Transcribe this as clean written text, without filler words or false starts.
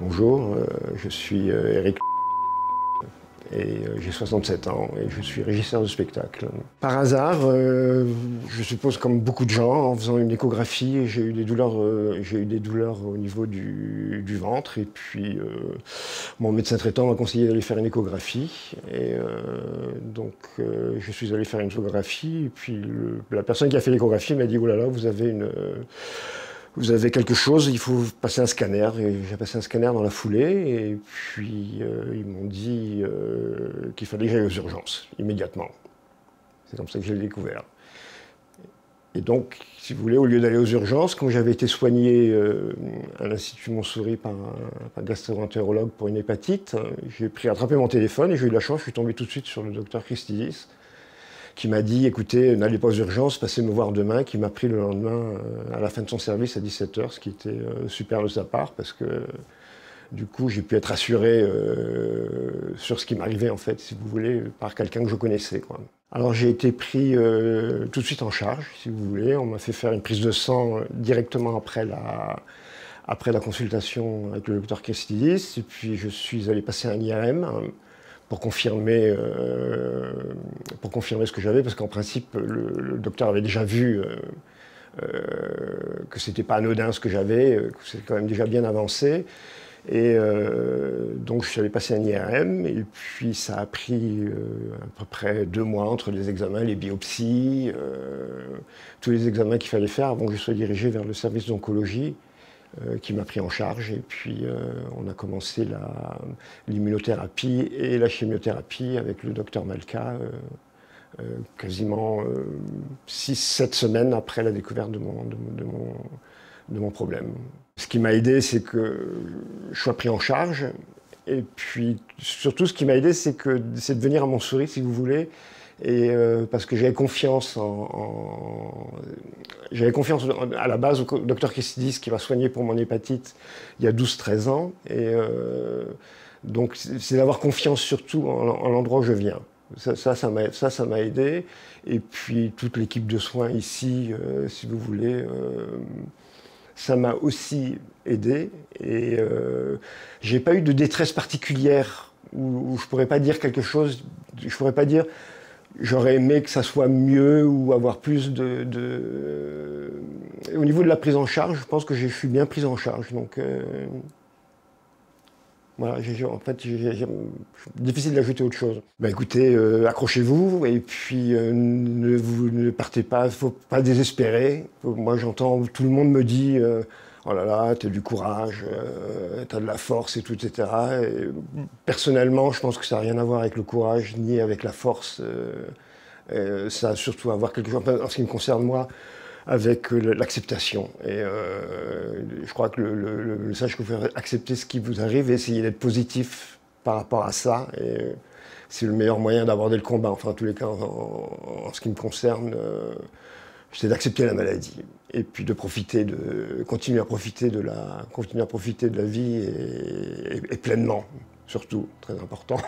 Bonjour, je suis Eric et j'ai 67 ans et je suis régisseur de spectacle. Par hasard, je suppose comme beaucoup de gens, en faisant une échographie, j'ai eu des douleurs au niveau du ventre et puis mon médecin traitant m'a conseillé d'aller faire une échographie et donc je suis allé faire une échographie et puis la personne qui a fait l'échographie m'a dit « Oh là là, vous avez quelque chose, il faut passer un scanner ». Et j'ai passé un scanner dans la foulée et puis ils m'ont dit qu'il fallait que j'aille aux urgences, immédiatement. C'est comme ça que je l'ai découvert. Et donc, si vous voulez, au lieu d'aller aux urgences, quand j'avais été soigné à l'Institut Montsouris par un gastro-entérologue pour une hépatite, j'ai attrapé mon téléphone et j'ai eu de la chance, je suis tombé tout de suite sur le docteur Christidis, qui m'a dit « Écoutez, n'allez pas aux urgences, passez me voir demain », qui m'a pris le lendemain à la fin de son service à 17 h, ce qui était super de sa part, parce que du coup, j'ai pu être assuré sur ce qui m'arrivait, en fait, si vous voulez, par quelqu'un que je connaissais, quoi. Alors j'ai été pris tout de suite en charge, si vous voulez. On m'a fait faire une prise de sang directement après la consultation avec le docteur Christidis, et puis je suis allé passer un IRM, pour confirmer ce que j'avais, parce qu'en principe, le docteur avait déjà vu que c'était pas anodin ce que j'avais, que c'était quand même déjà bien avancé. Et donc je suis allé passer un IRM, et puis ça a pris à peu près 2 mois entre les examens, les biopsies, tous les examens qu'il fallait faire avant que je sois dirigé vers le service d'oncologie, qui m'a pris en charge, et puis on a commencé l'immunothérapie et la chimiothérapie avec le docteur Malka quasiment 6-7 semaines après la découverte de mon problème. Ce qui m'a aidé, c'est que je sois pris en charge, et puis surtout ce qui m'a aidé, c'est de venir à Montsouris, si vous voulez, et parce que j'avais confiance à la base au docteur Christidis qui m'a soigné pour mon hépatite il y a 12-13 ans. Et donc c'est d'avoir confiance surtout en l'endroit où je viens. Ça m'a aidé. Et puis toute l'équipe de soins ici, si vous voulez, ça m'a aussi aidé. Et j'ai pas eu de détresse particulière où je pourrais pas dire quelque chose, je pourrais pas dire j'aurais aimé que ça soit mieux ou avoir plus Au niveau de la prise en charge, je pense que je suis bien pris en charge. Donc voilà, en fait, difficile d'ajouter autre chose. Ben écoutez, accrochez-vous et puis ne partez pas, il ne faut pas désespérer. Moi j'entends, tout le monde me dit oh là là, t'as du courage, t'as de la force et tout, etc. Et personnellement, je pense que ça n'a rien à voir avec le courage ni avec la force. Ça a surtout à voir quelque chose, en ce qui me concerne moi, avec l'acceptation. Et je crois que le message que vous faites, accepter ce qui vous arrive et essayer d'être positif par rapport à ça. Et c'est le meilleur moyen d'aborder le combat. Enfin, en tous les cas, en ce qui me concerne, c'est d'accepter la maladie et puis de continuer à profiter de la vie et pleinement, surtout, très important.